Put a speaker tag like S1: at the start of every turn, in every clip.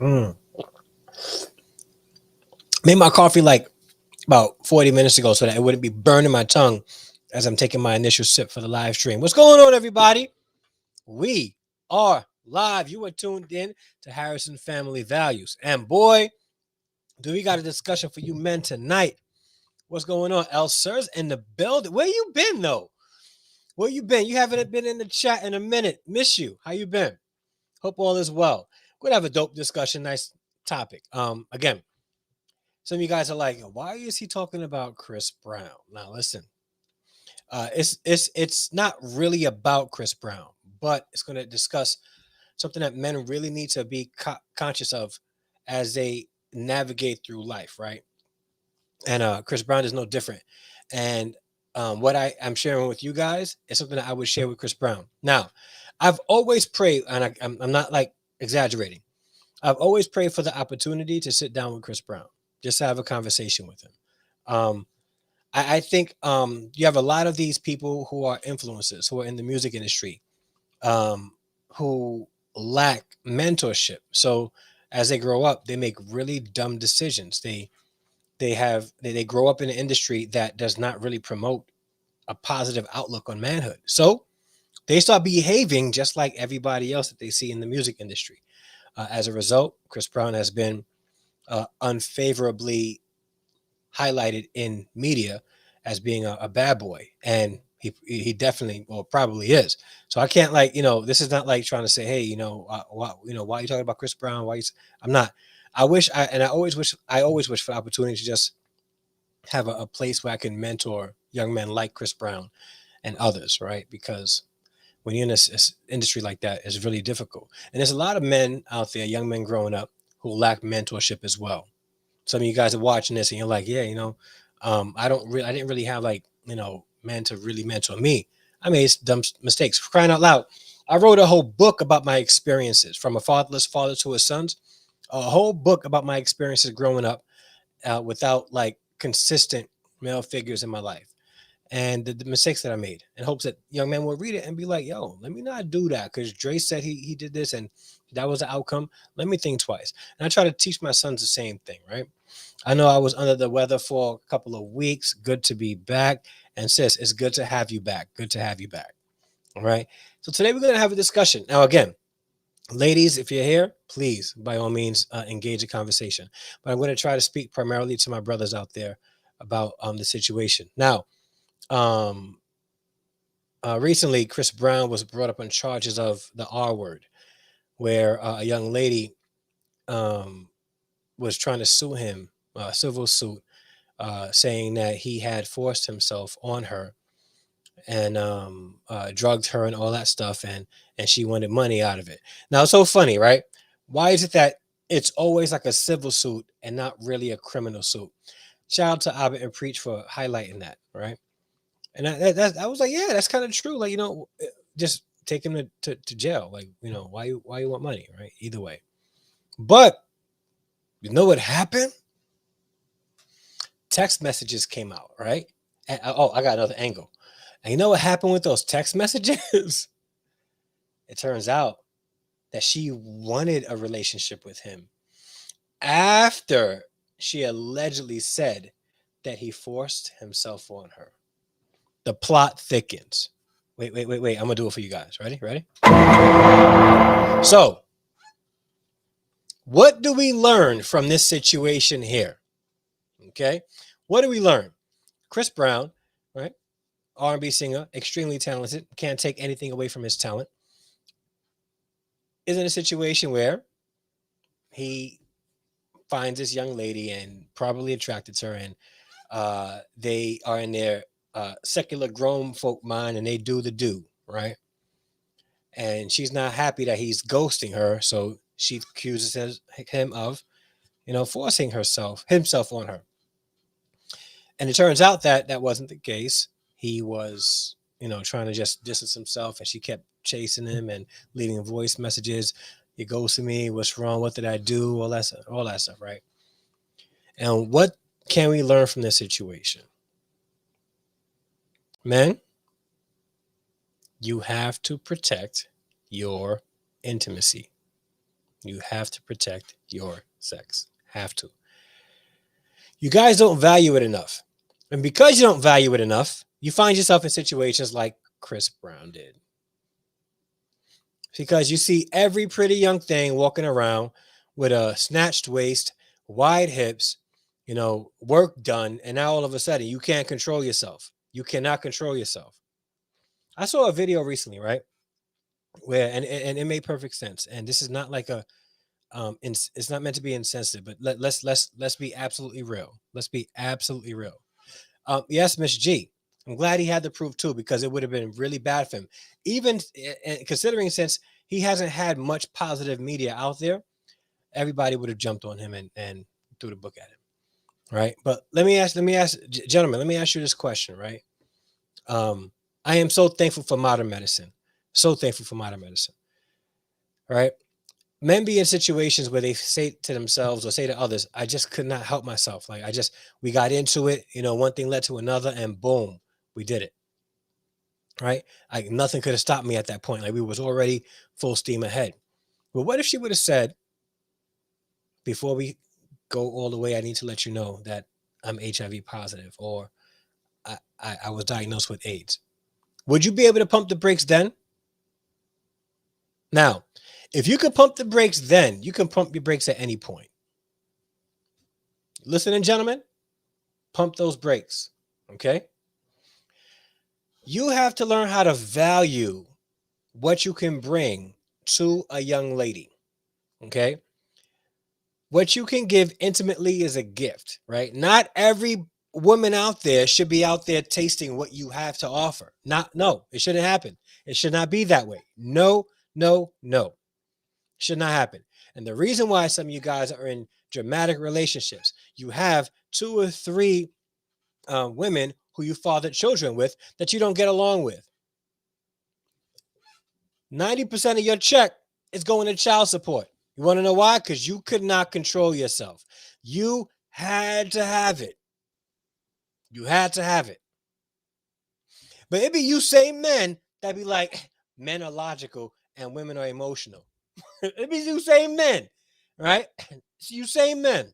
S1: Mm. Made my coffee like about 40 minutes ago so that it wouldn't be burning my tongue as I'm taking my initial sip for the live stream. What's going on, everybody? We are live. You are tuned in to Harrison Family Values. And boy, do we got a discussion for you men tonight. What's going on? El Sir's in the building. Where you been, though? Where you been? You haven't been in the chat in a minute. Miss you. How you been? Hope all is well. We're gonna have a dope discussion. Nice topic. Again, some of you guys are like, why is he talking about Chris Brown? Now listen, it's not really about Chris Brown, but it's going to discuss something that men really need to be conscious of as they navigate through life, right? And Chris Brown is no different. And what I'm sharing with you guys is something that I would share with Chris Brown. Now, I've always prayed, and I'm not like exaggerating. I've always prayed for the opportunity to sit down with Chris Brown, just to have a conversation with him. Um, I think you have a lot of these people who are influencers, who are in the music industry, um, who lack mentorship. So as they grow up, they make really dumb decisions. They grow up in an industry that does not really promote a positive outlook on manhood. So they start behaving just like everybody else that they see in the music industry. As a result, Chris Brown has been unfavorably highlighted in media as being a bad boy, and he definitely, well, probably is. So I can't, like, this is not like trying to say, hey, why are you talking about Chris Brown? I'm not. I always wish for the opportunity to just have a place where I can mentor young men like Chris Brown and others, right? Because when you're in this industry like that, it's really difficult. And there's a lot of men out there, young men growing up, who lack mentorship as well. Some of you guys are watching this and you're like, yeah, I didn't really have, like, men to really mentor me. I made dumb mistakes. For crying out loud, I wrote a whole book about my experiences, from a fatherless father to his sons. A whole book about my experiences growing up without, like, consistent male figures in my life, and the mistakes that I made, in hopes that young men will read it and be like, yo, let me not do that because Dre said he did this and that was the outcome. Let me think twice. And I try to teach my sons the same thing, right? I know I was under the weather for a couple of weeks. Good to be back. And sis, it's good to have you back. Good to have you back. All right. So today we're going to have a discussion. Now, again, ladies, if you're here, please, by all means, engage a conversation. But I'm going to try to speak primarily to my brothers out there about the situation. Now, um, recently, Chris Brown was brought up on charges of the R word, where a young lady um, was trying to sue him, civil suit, saying that he had forced himself on her and drugged her and all that stuff, and she wanted money out of it. Now it's so funny, right? Why is it that it's always like a civil suit and not really a criminal suit? Shout out to Abbott and Preach for highlighting that, right? And I was like, yeah, that's kind of true. Like, just take him to jail. Like, why you want money, right? Either way. But you know what happened? Text messages came out, right? And, oh, I got another angle. And you know what happened with those text messages? It turns out that she wanted a relationship with him after she allegedly said that he forced himself on her. The plot thickens. Wait. I'm gonna do it for you guys. Ready? So, what do we learn from this situation here? Okay, what do we learn? Chris Brown, right? R&B singer, extremely talented, can't take anything away from his talent, is in a situation where he finds this young lady and probably attracted to her, and they are in their secular grown folk mind, and they do the do, right? And she's not happy that he's ghosting her, so she accuses him of, forcing himself on her. And it turns out that that wasn't the case. He was, trying to just distance himself, and she kept chasing him and leaving voice messages. You ghosted me. What's wrong? What did I do? All that stuff, right? And what can we learn from this situation? Men, you have to protect your intimacy. You have to protect your sex. Have to. You guys don't value it enough. And because you don't value it enough, you find yourself in situations like Chris Brown did. Because you see every pretty young thing walking around with a snatched waist, wide hips, work done, and now all of a sudden you can't control yourself. You cannot control yourself. I saw a video recently, right? Where and it made perfect sense. And this is not like it's not meant to be insensitive, but let's be absolutely real. Let's be absolutely real. Yes, Miss G. I'm glad he had the proof too, because it would have been really bad for him. Even considering, since he hasn't had much positive media out there, everybody would have jumped on him and threw the book at him, right? But gentlemen, let me ask you this question, right? I am so thankful for modern medicine, so thankful for modern medicine, right? Men be in situations where they say to themselves or say to others, I just could not help myself. Like we got into it, one thing led to another, and boom, we did it. Right? Like nothing could have stopped me at that point. Like we was already full steam ahead. But what if she would have said, before we go all the way, I need to let you know that I'm HIV positive, or I was diagnosed with AIDS. Would you be able to pump the brakes then? Now, if you could pump the brakes then, you can pump your brakes at any point. Listening, gentlemen, pump those brakes. Okay? You have to learn how to value what you can bring to a young lady. Okay? What you can give intimately is a gift, right? Not every woman out there should be out there tasting what you have to offer. No, it shouldn't happen. It should not be that way. No. Should not happen. And the reason why some of you guys are in dramatic relationships, you have 2 or 3 women who you fathered children with that you don't get along with. 90% of your check is going to child support. You want to know why? Because you could not control yourself. You had to have it. You had to have it. But it be you same men that be like, men are logical and women are emotional. It be you same men, right? It's you same men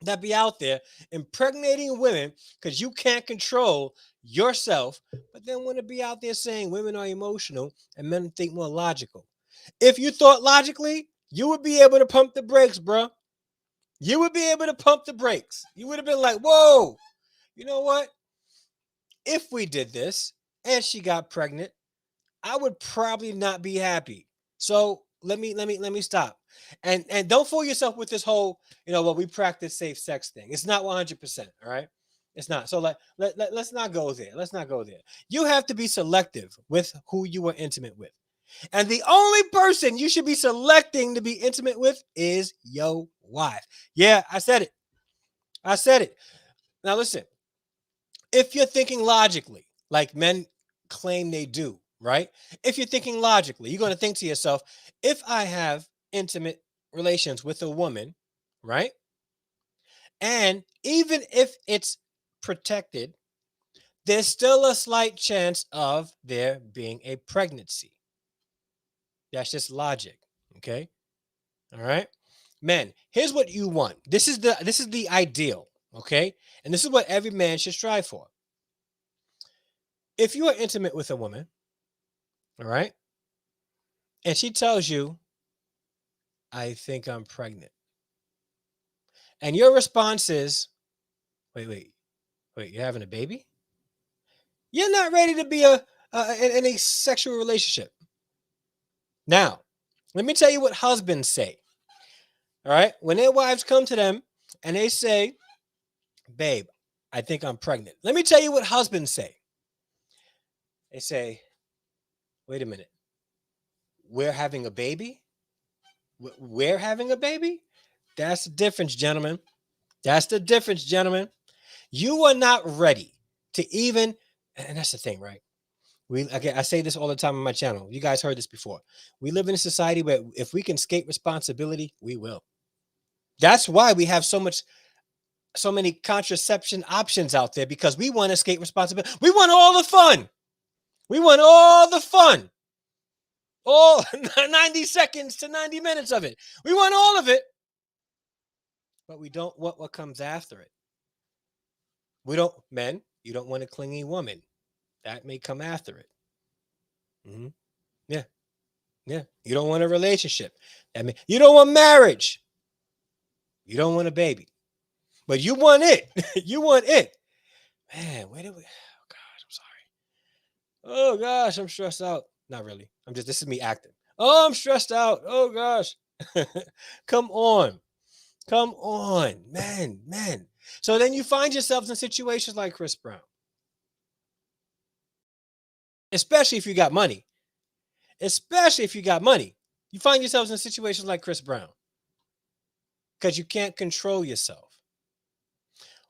S1: that be out there impregnating women because you can't control yourself, but then want to be out there saying women are emotional and men think more logical. If you thought logically, you would be able to pump the brakes, bro. You would be able to pump the brakes. You would have been like, whoa, you know what? If we did this and she got pregnant, I would probably not be happy. So let me stop. And don't fool yourself with this whole, we practice safe sex thing. It's not 100%. All right. It's not. So let's not go there. Let's not go there. You have to be selective with who you are intimate with. And the only person you should be selecting to be intimate with is your wife. Yeah, I said it. I said it. Now listen, if you're thinking logically, like men claim they do, right? If you're thinking logically, you're going to think to yourself, if I have intimate relations with a woman, right? And even if it's protected, there's still a slight chance of there being a pregnancy. That's just logic, okay? All right? Men, here's what you want. This is the ideal, okay? And this is what every man should strive for. If you are intimate with a woman, all right, and she tells you, I think I'm pregnant, and your response is, wait, you're having a baby? You're not ready to be in a sexual relationship. Now, let me tell you what husbands say. All right, when their wives come to them and they say, babe, I think I'm pregnant. Let me tell you what husbands say. They say, wait a minute, we're having a baby? We're having a baby? That's the difference, gentlemen. That's the difference, gentlemen. You are not ready to even, and that's the thing, right? I say this all the time on my channel. You guys heard this before. We live in a society where if we can escape responsibility, we will. That's why we have so many contraception options out there, because we want to escape responsibility. We want all the fun. We want all the fun. All 90 seconds to 90 minutes of it. We want all of it, but we don't want what comes after it. We don't, men, you don't want a clingy woman. That may come after it. Mm-hmm. Yeah. Yeah. You don't want a relationship. I mean, you don't want marriage. You don't want a baby. But you want it. You want it. Man, where did we? Oh, gosh, I'm sorry. Oh, gosh, I'm stressed out. Not really. This is me acting. Oh, I'm stressed out. Oh, gosh. Come on. Come on. Man. So then you find yourselves in situations like Chris Brown, especially if you got money. Especially if you got money. You find yourselves in situations like Chris Brown because you can't control yourself.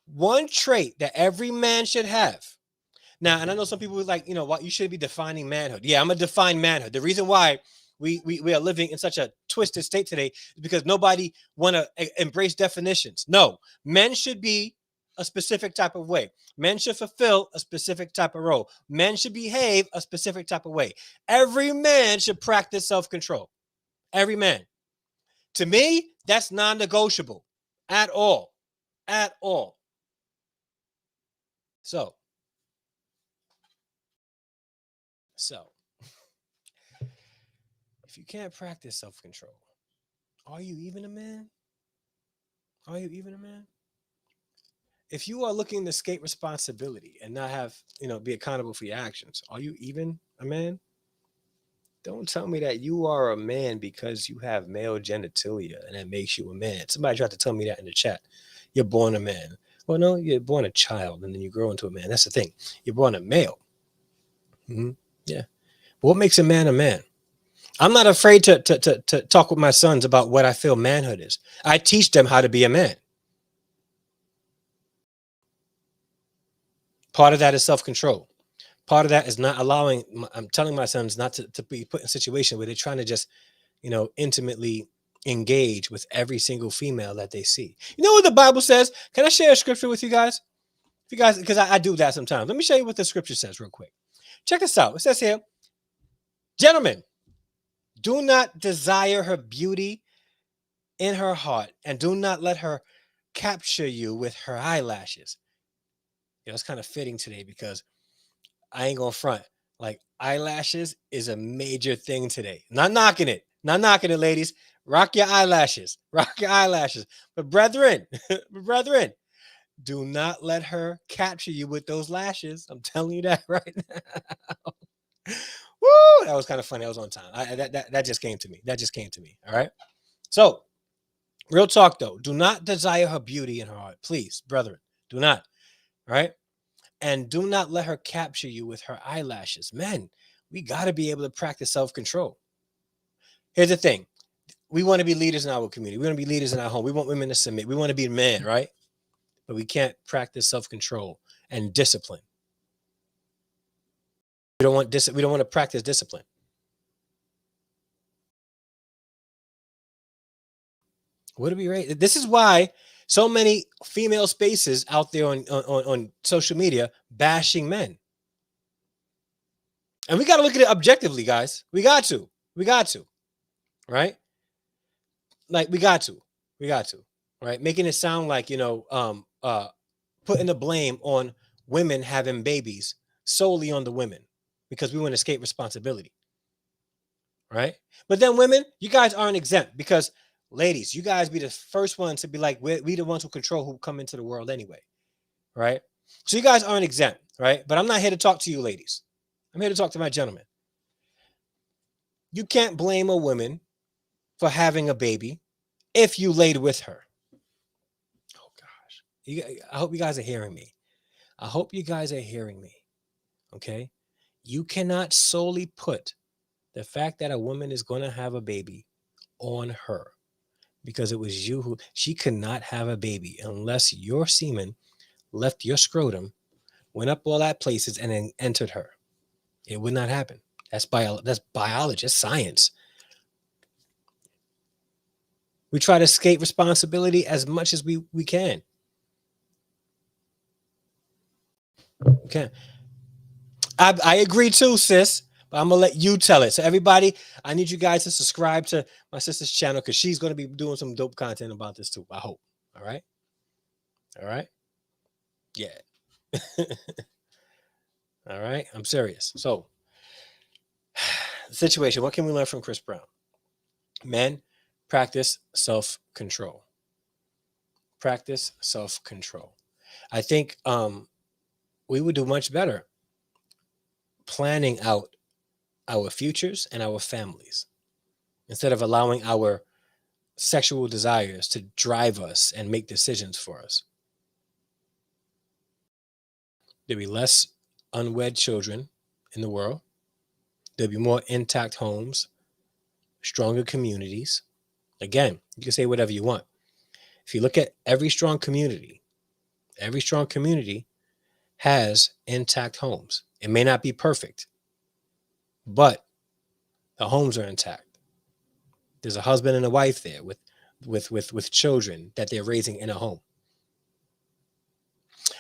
S1: One trait that every man should have. Now, and I know some people like, what you should be defining manhood. Yeah, I'm gonna define manhood. The reason why we are living in such a twisted state today is because nobody want to embrace definitions. No, men should be a specific type of way. Men should fulfill a specific type of role. Men should behave a specific type of way. Every man should practice self-control. Every man. To me, that's non-negotiable at all. At all. So, if you can't practice self-control, are you even a man? Are you even a man? If you are looking to escape responsibility and not have, be accountable for your actions, are you even a man? Don't tell me that you are a man because you have male genitalia and that makes you a man. Somebody tried to tell me that in the chat. You're born a man. Well, no, you're born a child and then you grow into a man. That's the thing. You're born a male. Mm-hmm. Yeah. But what makes a man a man? I'm not afraid to talk with my sons about what I feel manhood is. I teach them how to be a man. Part of that is self-control. Part of that is not allowing, I'm telling my sons not to be put in a situation where they're trying to just, intimately engage with every single female that they see. You know what the Bible says? Can I share a scripture with you guys? If you guys, because I do that sometimes. Let me show you what the scripture says real quick. Check this out. It says here, gentlemen, do not desire her beauty in her heart, and do not let her capture you with her eyelashes. It's kind of fitting today because I ain't gonna front. Like, eyelashes is a major thing today. Not knocking it, ladies. Rock your eyelashes, But brethren, do not let her capture you with those lashes. I'm telling you that right now. Woo! That was kind of funny. I was on time. That just came to me. All right. So, real talk though. Do not desire her beauty in her heart, please, brethren. Do not. All right. And do not let her capture you with her eyelashes. Men, we got to be able to practice self-control. Here's the thing. We want to be leaders in our community. We want to be leaders in our home. We want women to submit. We want to be men, right? But we can't practice self-control and discipline. We don't want to practice discipline. What do we rate? This is why so many female spaces out there on social media bashing men. And we got to look at it objectively, guys. We got to, right? Like we got to, right? Making it sound like, putting the blame on women having babies solely on the women because we want to escape responsibility, right? But then women, you guys aren't exempt because ladies, you guys be the first ones to be like, we the ones who control who come into the world anyway, right? So you guys aren't exempt, right? But I'm not here to talk to you ladies. I'm here to talk to my gentlemen. You can't blame a woman for having a baby if you laid with her. Oh gosh. I hope you guys are hearing me. Okay? You cannot solely put the fact that a woman is going to have a baby on her because it was you she could not have a baby unless your semen left your scrotum, went up all that places, and then entered her. It would not happen. That's biology. That's science. We try to escape responsibility as much as we can. Okay. I agree too, sis. but I'm gonna let you tell it. So everybody, I need you guys to subscribe to my sister's channel because she's gonna be doing some dope content about this too. I hope. All right. All right. Yeah. All right. I'm serious. So, the situation. What can we learn from Chris Brown? Men, practice self-control. Practice self-control. I think we would do much better planning out our futures and our families instead of allowing our sexual desires to drive us and make decisions for us. There'll be less unwed children in the world. There'll be more intact homes, stronger communities. Again, you can say whatever you want. If you look at every strong community has intact homes. It may not be perfect, but the homes are intact. There's a husband and a wife there with children that they're raising in a home.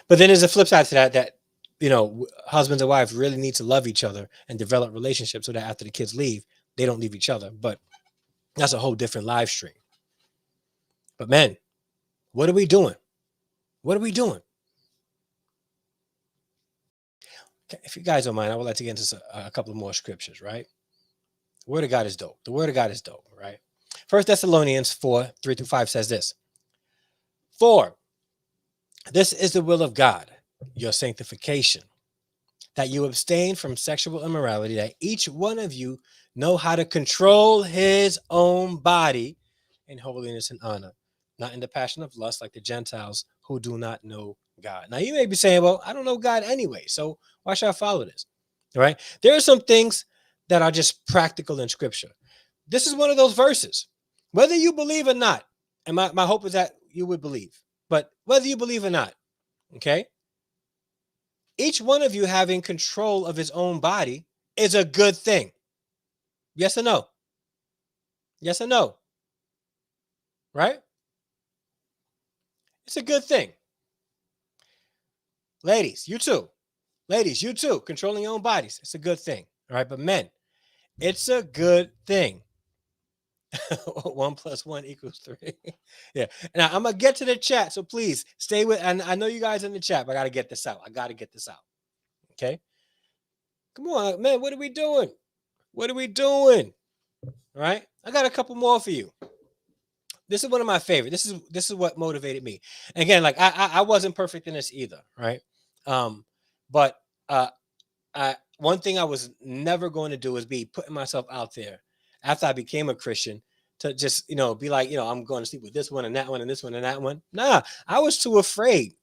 S1: But then there's a flip side to that husbands and wives really need to love each other and develop relationships so that after the kids leave, they don't leave each other. But that's a whole different live stream. But men, what are we doing? What are we doing? Okay, if you guys don't mind, I would like to get into a couple of more scriptures, right? The word of God is dope. The word of God is dope, right? 1 Thessalonians 4:3-5 says this. For this is the will of God, your sanctification, that you abstain from sexual immorality, that each one of you know how to control his own body in holiness and honor, not in the passion of lust like the Gentiles who do not know God. Now you may be saying, well, I don't know God anyway, so why should I follow this? All right. There are some things that are just practical in scripture. This is one of those verses. Whether you believe or not, and my hope is that you would believe, but whether you believe or not, okay, each one of you having control of his own body is a good thing. Yes or no? Yes or no? Right? It's a good thing. Ladies, you too. Ladies, you too. Controlling your own bodies. It's a good thing. All right. But men, it's a good thing. 1 + 1 = 3. Yeah. Now I'm gonna get to the chat. So please stay with, and I know you guys in the chat, but I gotta get this out. Okay. Come on, man. What are we doing? What are we doing? All right. I got a couple more for you. This is one of my favorite. This is what motivated me. And again, like I wasn't perfect in this either, right? But one thing I was never going to do is be putting myself out there after I became a Christian to just be like I'm going to sleep with this one and that one and this one and that one. Nah, I was too afraid.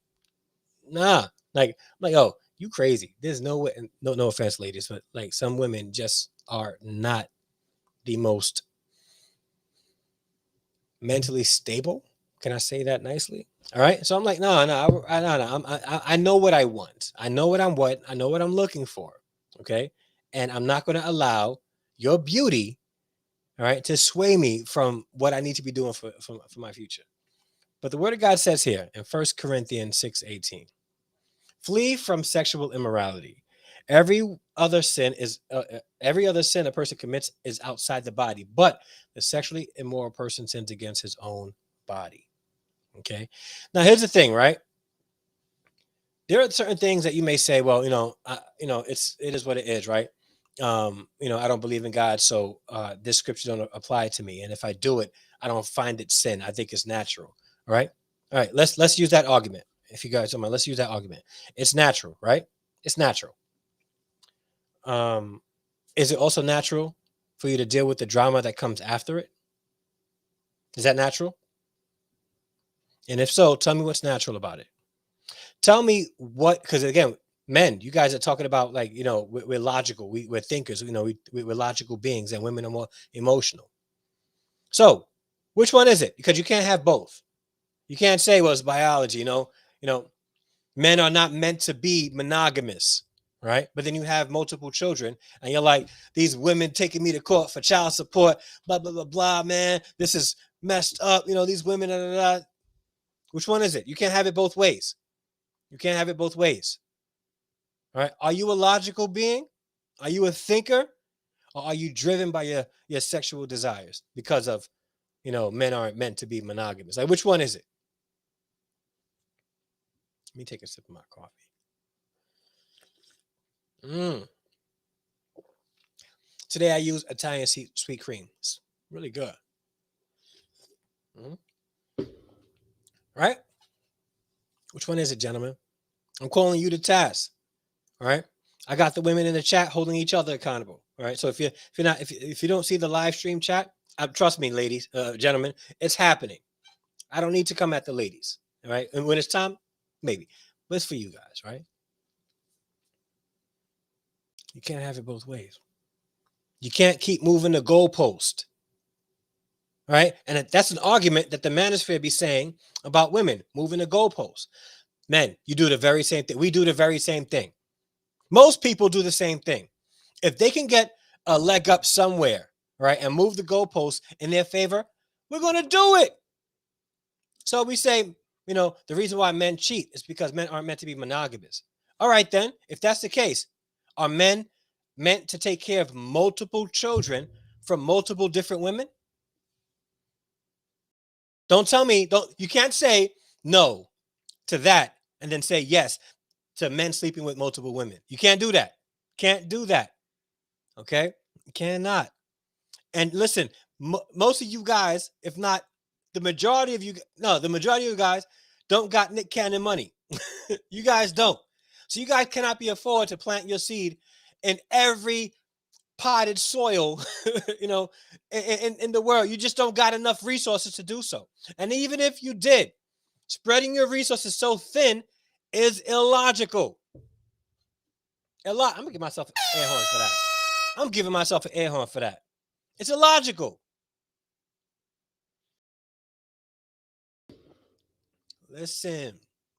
S1: Nah, like oh, you crazy? There's no way. No offense, ladies, but like some women just are not the most mentally stable. Can I say that nicely? All right. So I'm like, no. I know what I want. I know what I know what I'm looking for. Okay. And I'm not going to allow your beauty, all right, to sway me from what I need to be doing for my future. But the word of God says here in 1 Corinthians 6:18, flee from sexual immorality. Every other sin a person commits is outside the body, but the sexually immoral person sins against his own body. Okay. Now here's the thing, right? There are certain things that you may say, well, it is what it is, right? I don't believe in God, so this scripture don't apply to me, and if I do it, I don't find it sin. I think it's natural. All right. Let's use that argument. If you guys don't mind, let's use that argument. It's natural, right? It's natural. Is it also natural for you to deal with the drama that comes after it? Is that natural? And if so, tell me what's natural about it. Tell me what, because again, men, you guys are talking about like, we're logical. We're thinkers, we're logical beings, and women are more emotional. So which one is it? Because you can't have both. You can't say, well, it's biology, men are not meant to be monogamous, right? But then you have multiple children and you're like, these women taking me to court for child support, blah, blah, blah, blah, man. This is messed up. These women, blah, blah, blah. Which one is it? You can't have it both ways. You can't have it both ways. All right. Are you a logical being? Are you a thinker? or are you driven by your sexual desires because of, men aren't meant to be monogamous? Like, which one is it? Let me take a sip of my coffee. Today I use Italian sweet cream. It's really good. Right? Which one is it, gentlemen? I'm calling you to task. All right. I got the women in the chat holding each other accountable. All right. So if you don't see the live stream chat, trust me, ladies, gentlemen, it's happening. I don't need to come at the ladies. All right. And when it's time, maybe. But it's for you guys, right? You can't have it both ways. You can't keep moving the goalpost. Right. And that's an argument that the manosphere be saying about women moving the goalpost. Men, you do the very same thing. We do the very same thing. Most people do the same thing. If they can get a leg up somewhere, right, and move the goalposts in their favor, we're going to do it. So we say, the reason why men cheat is because men aren't meant to be monogamous. All right, then, if that's the case, are men meant to take care of multiple children from multiple different women? Don't tell me, you can't say no to that and then say yes to men sleeping with multiple women. You can't do that. Can't do that. Okay? You cannot. And listen, most of you guys, if not the majority of you guys don't got Nick Cannon money. You guys don't. So you guys cannot be afford to plant your seed in every potted soil, in the world. You just don't got enough resources to do so. And even if you did, spreading your resources so thin is illogical. I'm gonna give myself an air horn for that. I'm giving myself an air horn for that. It's illogical. Listen,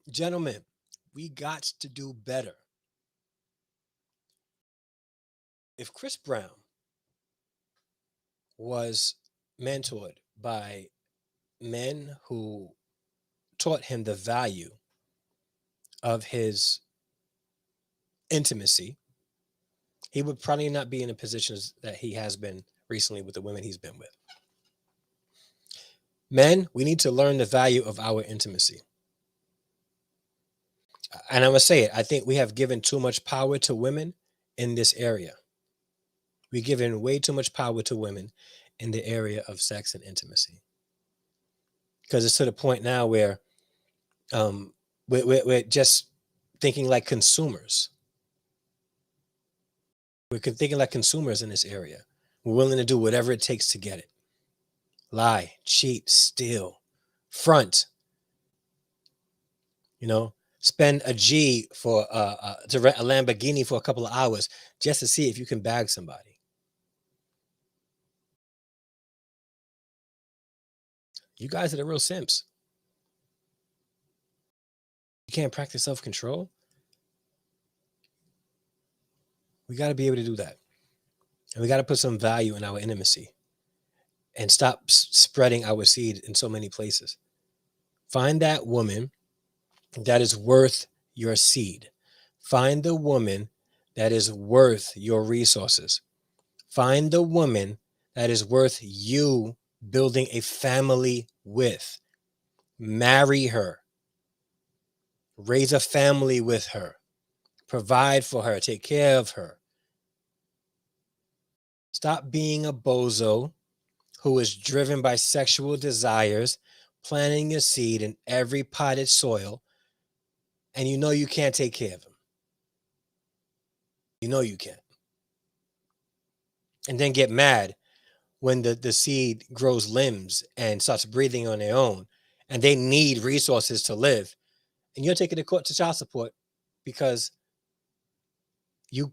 S1: gentlemen, we got to do better. If Chris Brown was mentored by men who taught him the value of his intimacy, he would probably not be in the positions that he has been recently with the women he's been with. Men, we need to learn the value of our intimacy. And I'm going to say it. I think we have given too much power to women in this area. We've given way too much power to women in the area of sex and intimacy. Because it's to the point now where we're just thinking like consumers. We're thinking like consumers in this area. We're willing to do whatever it takes to get it. Lie, cheat, steal, front. Spend a G to rent a Lamborghini for a couple of hours just to see if you can bag somebody. You guys are the real simps. You can't practice self-control. We got to be able to do that. And we got to put some value in our intimacy and stop spreading our seed in so many places. Find that woman that is worth your seed. Find the woman that is worth your resources. Find the woman that is worth you building a family with. Marry her. Raise a family with her. Provide for her. Take care of her. Stop being a bozo who is driven by sexual desires, planting your seed in every potted soil, and you can't take care of them. You can't. And then get mad when the seed grows limbs and starts breathing on their own, and they need resources to live, and you're taking the court to child support because you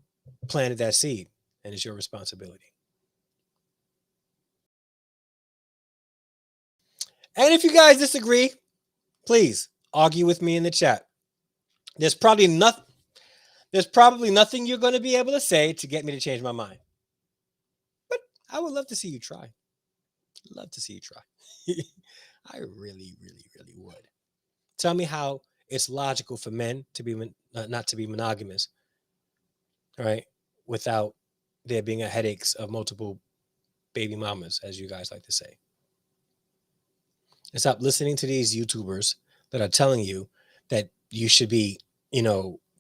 S1: planted that seed, and it's your responsibility. And if you guys disagree, please argue with me in the chat. There's probably nothing you're going to be able to say to get me to change my mind. But I would love to see you try. Love to see you try. I really, really, really would. Tell me how it's logical for men to be not to be monogamous, all right, without there being a headaches of multiple baby mamas, as you guys like to say. And stop listening to these YouTubers that are telling you that you should be,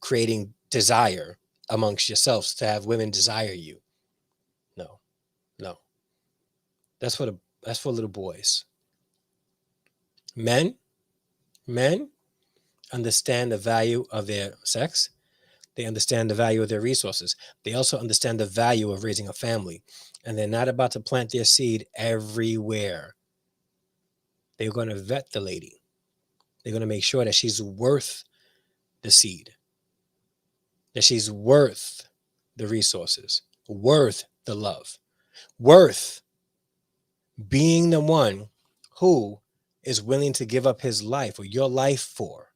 S1: creating desire amongst yourselves to have women desire you. No, no. That's for little boys. Men, men understand the value of their sex. They understand the value of their resources. They also understand the value of raising a family. And they're not about to plant their seed everywhere. They're going to vet the lady. They're going to make sure that she's worth the seed, that she's worth the resources, worth the love, worth being the one who is willing to give up his life or your life for.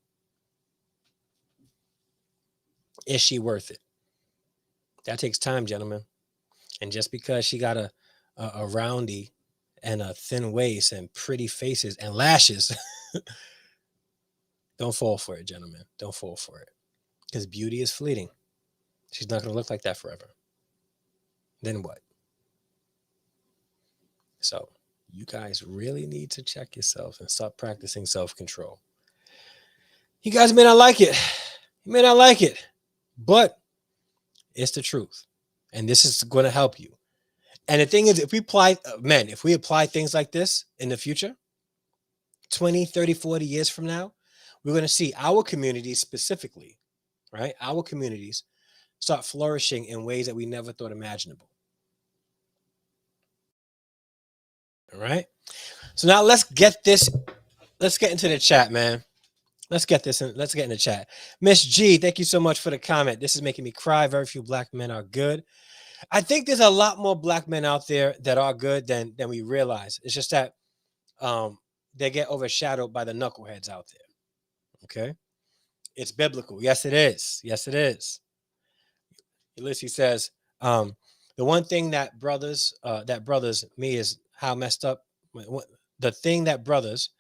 S1: Is she worth it? That takes time, gentlemen. And just because she got a roundy and a thin waist and pretty faces and lashes, don't fall for it, gentlemen. Don't fall for it. Because beauty is fleeting. She's not going to look like that forever. Then what? So you guys really need to check yourselves and start practicing self-control. You guys may not like it. You may not like it. But it's the truth. And this is going to help you. And the thing is, if we apply things like this in the future, 20, 30, 40 years from now, we're going to see our communities specifically, right? Our communities start flourishing in ways that we never thought imaginable. All right. So now let's get into the chat, man. Let's get in the chat. Miss G, thank you so much for the comment. This is making me cry. Very few black men are good. I think there's a lot more black men out there that are good than we realize. It's just that they get overshadowed by the knuckleheads out there. Okay. It's biblical. Yes, it is. Yes, it is. Ulysses says, the one thing that brothers me is how messed up. The thing that brothers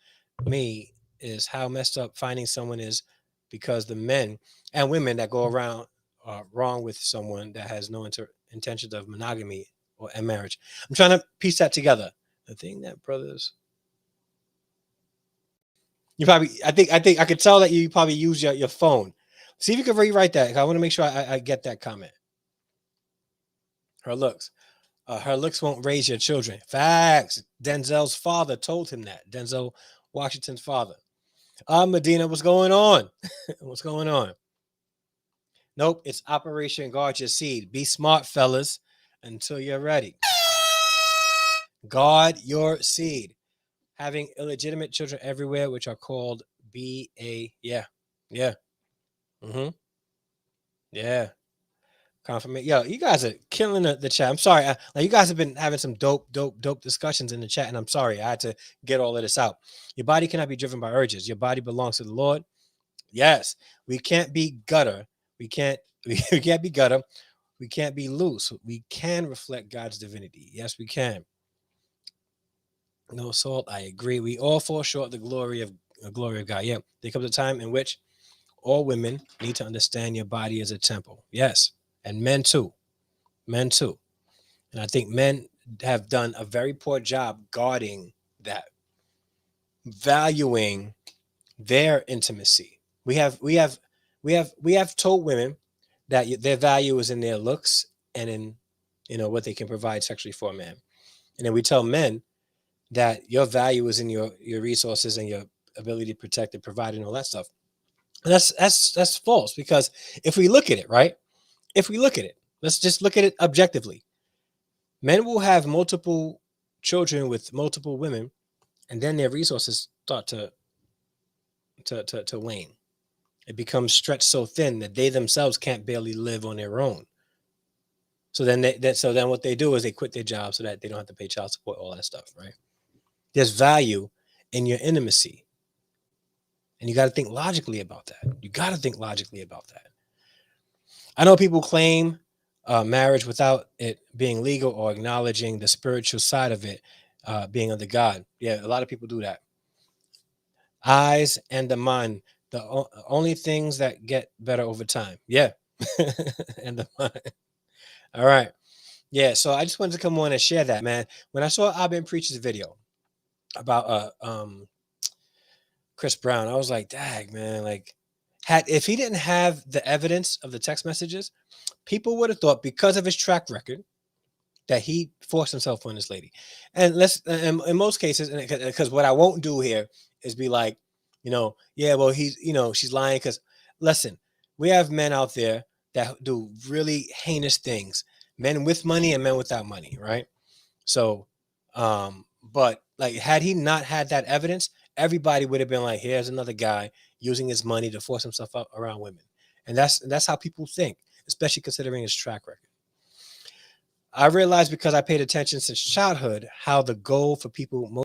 S1: me is how messed up finding someone is, because the men and women that go around are wrong with someone that has no intentions of monogamy or marriage. I'm trying to piece that together. The thing that brothers. You probably, I think I could tell that you probably use your phone. See if you can rewrite that. I want to make sure I get that comment. Her looks. Her looks won't raise your children. Facts. Denzel's father told him that. Denzel Washington's father. Medina, what's going on? What's going on? Nope, it's Operation Guard Your Seed. Be smart, fellas, until you're ready. Guard your seed. Having illegitimate children everywhere, which are called BA. Yeah. Mm-hmm. Yeah. Confirmation. Yo, you guys are killing the chat. I'm sorry. You guys have been having some dope discussions in the chat, and I'm sorry. I had to get all of this out. Your body cannot be driven by urges. Your body belongs to the Lord. Yes. We can't be gutter. We can't be gutter. We can't be loose. We can reflect God's divinity. Yes, we can. No assault. I agree. We all fall short of the glory of God. Yeah. There comes a time in which all women need to understand your body as a temple. Yes. And men too. Men too. And I think men have done a very poor job guarding that, valuing their intimacy. We have told women that their value is in their looks and in what they can provide sexually for a man. And then we tell men that your value is in your resources and your ability to protect and provide and all that stuff. And that's false, because if we look at it, right? If we look at it, let's just look at it objectively. Men will have multiple children with multiple women, and then their resources start to wane. It becomes stretched so thin that they themselves can't barely live on their own. So then what they do is they quit their job so that they don't have to pay child support, all that stuff, right? There's value in your intimacy. And you got to think logically about that. I know people claim marriage without it being legal or acknowledging the spiritual side of it being under God. Yeah, a lot of people do that. Eyes and the mind, the only things that get better over time. Yeah. And the mind. All right. Yeah, so I just wanted to come on and share that, man. When I saw Abin Preacher's video about Chris Brown, I was like, "Dag, man!" Like, had if he didn't have the evidence of the text messages, people would have thought because of his track record that he forced himself on this lady. And let's in most cases, and because what I won't do here is be like, yeah, well, she's lying because listen, we have men out there that do really heinous things, men with money and men without money, right? So, but like, had he not had that evidence, everybody would have been like, here's another guy using his money to force himself up around women, and that's how people think, especially considering his track record. I realized because I paid attention since childhood how the goal for people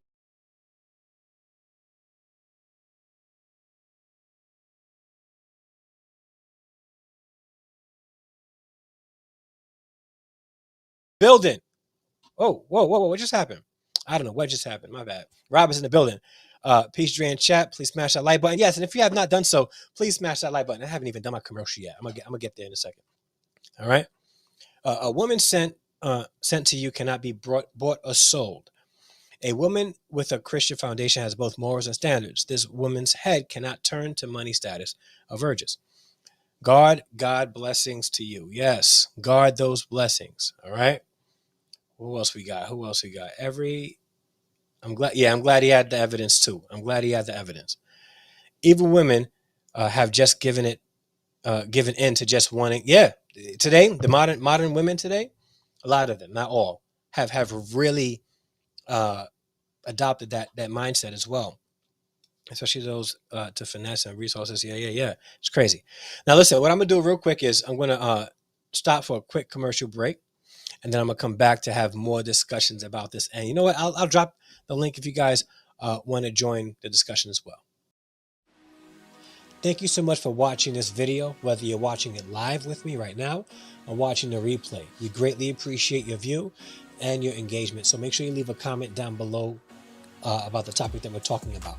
S1: building. Oh, whoa, whoa, whoa! What just happened? I don't know what just happened. My bad. Rob is in the building. Peace, Dre, and chat. Please smash that like button. Yes, and if you have not done so, please smash that like button. I haven't even done my commercial yet. I'm gonna get there in a second. All right. A woman sent to you cannot be bought or sold. A woman with a Christian foundation has both morals and standards. This woman's head cannot turn to money status of urges. Guard God blessings to you. Yes, guard those blessings. All right. Who else we got? Who else we got? I'm glad. Yeah, I'm glad he had the evidence too. I'm glad he had the evidence. Evil women have just given in to just wanting. Yeah, today the modern women today, a lot of them, not all, have really uh, adopted that mindset as well. Especially those to finesse and resources. Yeah, yeah, yeah. It's crazy. Now listen, what I'm gonna do real quick is I'm gonna stop for a quick commercial break, and then I'm gonna come back to have more discussions about this. And you know what? I'll drop the link if you guys want to join the discussion as well. Thank you so much for watching this video, whether you're watching it live with me right now or watching the replay. We greatly appreciate your view and your engagement. So make sure you leave a comment down below about the topic that we're talking about.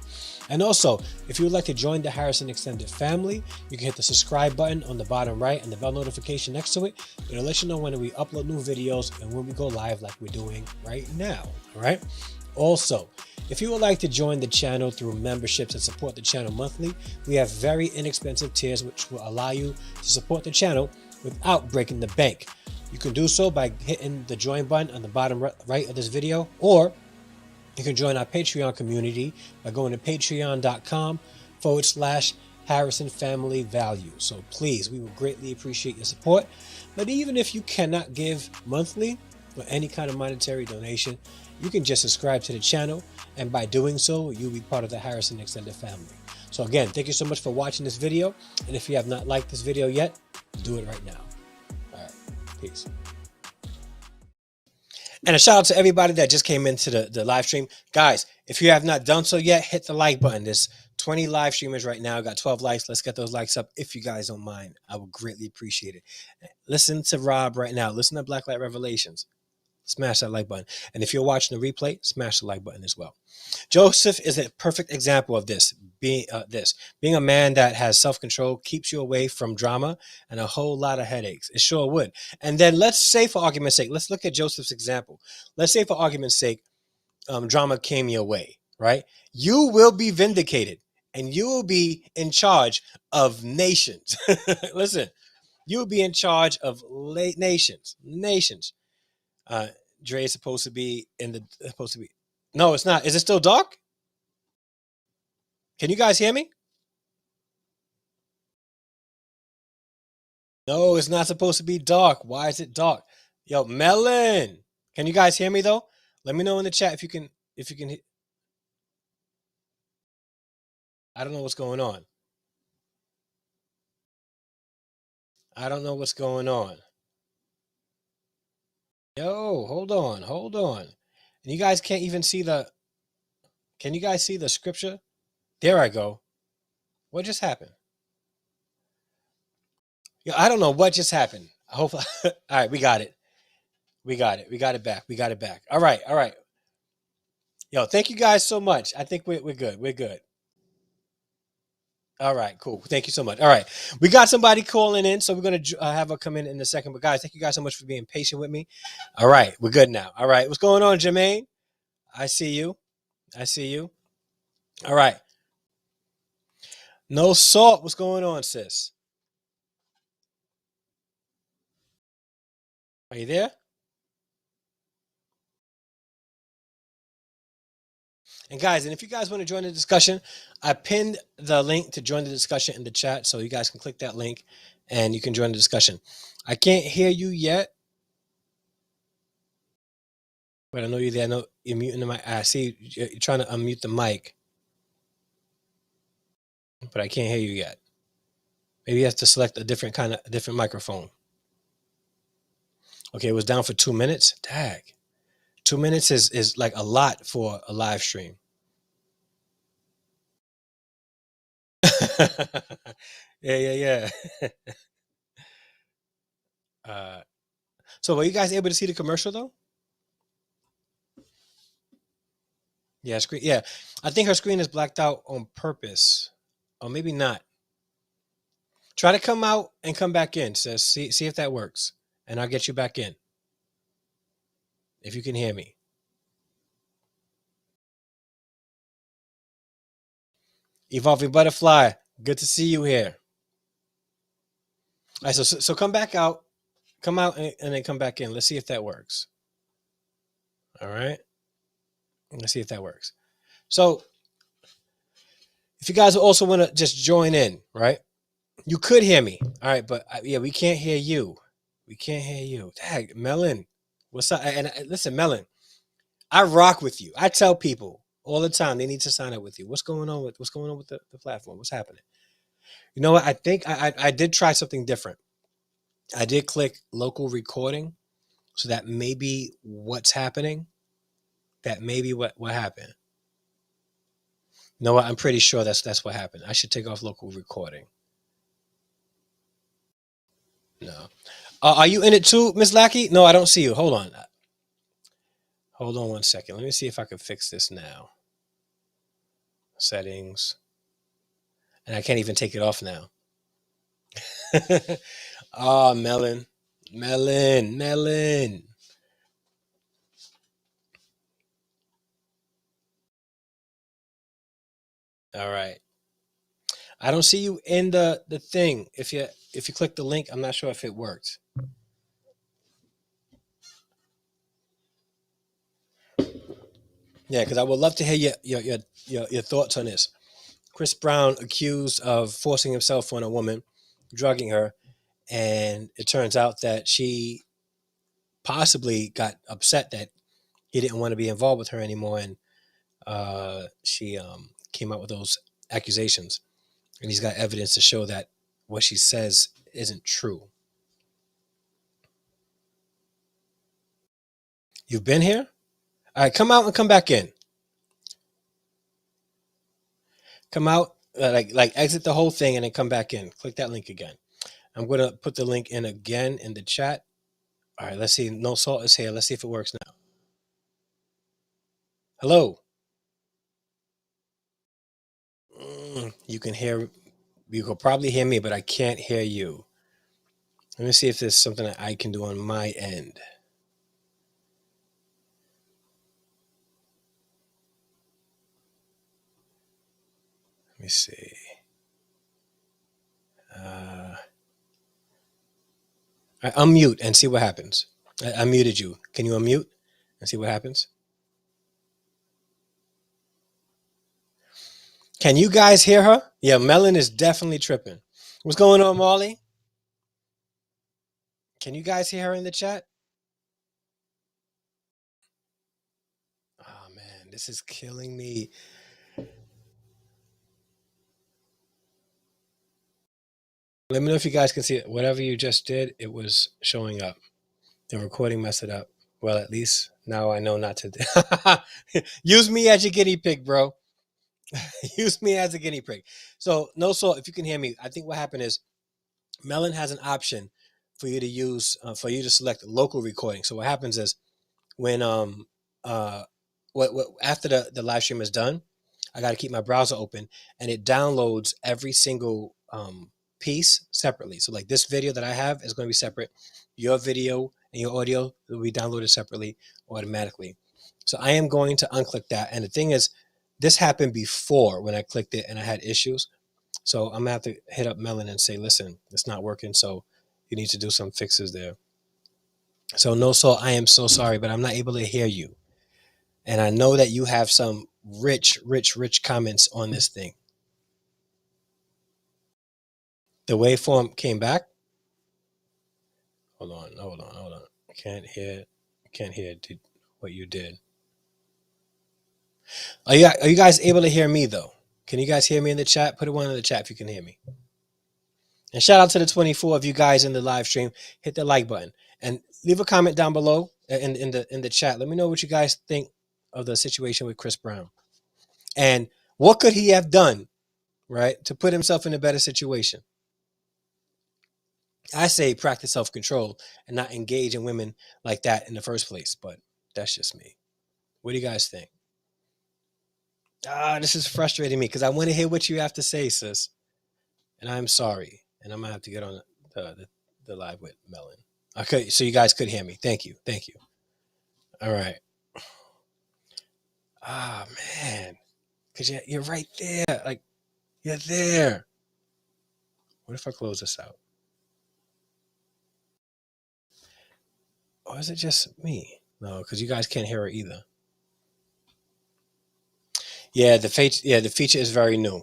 S1: And also, if you would like to join the Harrison Extended family, you can hit the subscribe button on the bottom right and the bell notification next to it. It'll let you know when we upload new videos and when we go live like we're doing right now. All right. Also, if you would like to join the channel through memberships and support the channel monthly, we have very inexpensive tiers which will allow you to support the channel without breaking the bank. You can do so by hitting the join button on the bottom right of this video, or you can join our Patreon community by going to patreon.com/Harrison Family Value. So please, we would greatly appreciate your support. But even if you cannot give monthly or any kind of monetary donation, you can just subscribe to the channel. And by doing so, you'll be part of the Harrison Extended family. So again, thank you so much for watching this video. And if you have not liked this video yet, do it right now. All right, peace. And a shout out to everybody that just came into the live stream. Guys, if you have not done so yet, hit the like button. There's 20 live streamers right now. Got 12 likes. Let's get those likes up if you guys don't mind. I would greatly appreciate it. Listen to Rob right now. Listen to Blacklight Revelations. Smash that like button. And if you're watching the replay, smash the like button as well. Joseph is a perfect example of this. Being a man that has self-control keeps you away from drama and a whole lot of headaches. It sure would. And then let's say, for argument's sake, let's look at Joseph's example. Let's say, for argument's sake, drama came your way, right? You will be vindicated, and you will be in charge of nations. Listen, you will be in charge of nations. Uh, Dre is supposed to be supposed to be. No, it's not. Is it still dark? Can you guys hear me? No, it's not supposed to be dark. Why is it dark? Yo, Melon. Can you guys hear me though? Let me know in the chat if you can. If you can. I don't know what's going on. I don't know what's going on. Yo, hold on, hold on. And you guys can't even see the. Can you guys see the scripture? There I go. What just happened? Yo, I don't know what just happened. I hope. All right, we got it. We got it. We got it back. We got it back. All right. All right. Yo, thank you guys so much. I think we're good. We're good. All right, cool. Thank you so much. All right, we got somebody calling in, so we're gonna have her come in a second. But guys, thank you guys so much for being patient with me. All right, we're good now. All right, what's going on, Jermaine? I see you. I see you. All right, no salt. What's going on, sis? Are you there? And guys, and if you guys want to join the discussion, I pinned the link to join the discussion in the chat, so you guys can click that link and you can join the discussion. I can't hear you yet, but I know you're there. I know you're muting the mic. I see you're trying to unmute the mic, but I can't hear you yet. Maybe you have to select a different microphone. Okay, it was down for 2 minutes. Tag. 2 minutes is like a lot for a live stream. Yeah. uh, so were you guys able to see the commercial though? Yeah, screen. Yeah, I think her screen is blacked out on purpose, or maybe not. Try to come out and come back in. Sis. See if that works, and I'll get you back in if you can hear me. Evolving Butterfly, good to see you here. All right, so come back out, come out, and then come back in. Let's see if that works. All right, let's see if that works. So, if you guys also want to just join in, right? You could hear me, all right, but yeah, we can't hear you. We can't hear you. Dang, Melon, what's up? And listen, Melon, I rock with you. I tell people all the time they need to sign up with you. What's going on with the platform? What's happening? You know what? I think I did try something different. I did click local recording, so that may be what's happening. That may be what happened. You know what? I'm pretty sure that's what happened. I should take off local recording. No. Are you in it too, Miss Lackey? No, I don't see you. Hold on. Hold on one second. Let me see if I can fix this now. Settings. And I can't even take it off now. Oh, Melon. Melon. All right. I don't see you in the thing. If you click the link, I'm not sure if it worked. Yeah, because I would love to hear your thoughts on this. Chris Brown accused of forcing himself on a woman, drugging her, and it turns out that she possibly got upset that he didn't want to be involved with her anymore, and she came out with those accusations, and he's got evidence to show that what she says isn't true. You've been here? All right, come out and come back in. Come out, like exit the whole thing and then come back in. Click that link again. I'm gonna put the link in again in the chat. All right, let's see. No salt is here. Let's see if it works now. Hello. You can hear. You could probably hear me, but I can't hear you. Let me see if there's something that I can do on my end. Let me see. I unmute and see what happens. I muted you. Can you unmute and see what happens? Can you guys hear her? Yeah, Melon is definitely tripping. What's going on, Molly? Can you guys hear her in the chat? Oh man, this is killing me. Let me know if you guys can see it. Whatever you just did, it was showing up. The recording messed it up. Well, at least now I know not to. Use me as your guinea pig, bro. Use me as a guinea pig. So, no salt, if you can hear me, I think what happened is Melon has an option for you to use, for you to select local recording. So, what happens is when, uh, what after the live stream is done, I got to keep my browser open, and it downloads every single piece separately. So like this video that I have is going to be separate. Your video and your audio will be downloaded separately automatically. So I am going to unclick that. And the thing is, this happened before when I clicked it and I had issues. So I'm gonna have to hit up Melon and say, listen, it's not working. So you need to do some fixes there. So no, so I am so sorry, but I'm not able to hear you. And I know that you have some rich comments on this thing. The waveform came back. Hold on. Can't hear what you did. Are you guys able to hear me though? Can you guys hear me in the chat? Put a one in the chat if you can hear me. And shout out to the 24 of you guys in the live stream. Hit the like button and leave a comment down below in the chat. Let me know what you guys think of the situation with Chris Brown. And what could he have done, right, to put himself in a better situation? I say practice self-control and not engage in women like that in the first place, but that's just me. What do you guys think? This is frustrating me because I want to hear what you have to say, sis. And I'm sorry. And I'm going to have to get on the live with Melon. Okay, so you guys could hear me. Thank you. All right. Man. Because you're right there. Like, you're there. What if I close this out? Or is it just me? No, because you guys can't hear her either. Yeah, the feature is very new.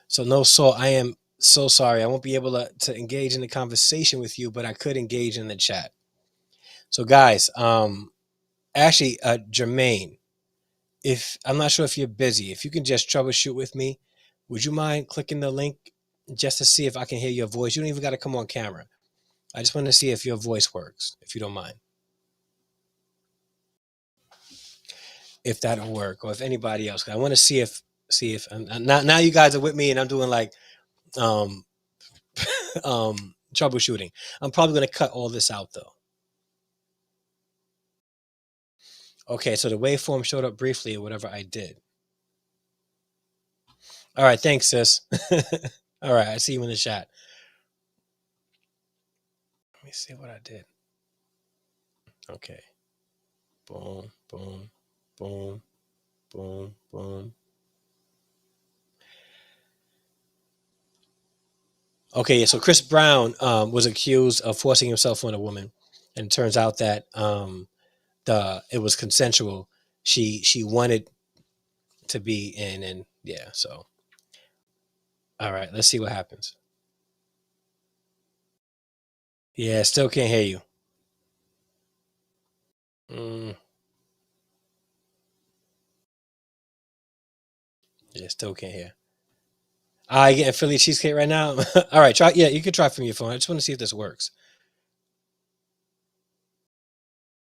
S1: So no, so I am so sorry. I won't be able to engage in the conversation with you, but I could engage in the chat. So guys, actually, Jermaine, if I'm not sure if you're busy, if you can just troubleshoot with me, would you mind clicking the link just to see if I can hear your voice? You don't even got to come on camera. I just want to see if your voice works, if you don't mind. If that'll work, or if anybody else. I want to see if now you guys are with me, and I'm doing like troubleshooting. I'm probably going to cut all this out though. Okay, so the waveform showed up briefly or whatever I did. All right, thanks, sis. All right, I see you in the chat. Let me see what I did. Okay. Boom, boom, boom, boom, boom. Okay, so Chris Brown was accused of forcing himself on a woman, and it turns out that it was consensual. She wanted to be in, and yeah. So, all right, let's see what happens. Yeah, still can't hear you. Yeah, still can't hear. I getting Philly cheesecake right now. All right, try. Yeah, you can try from your phone. I just want to see if this works.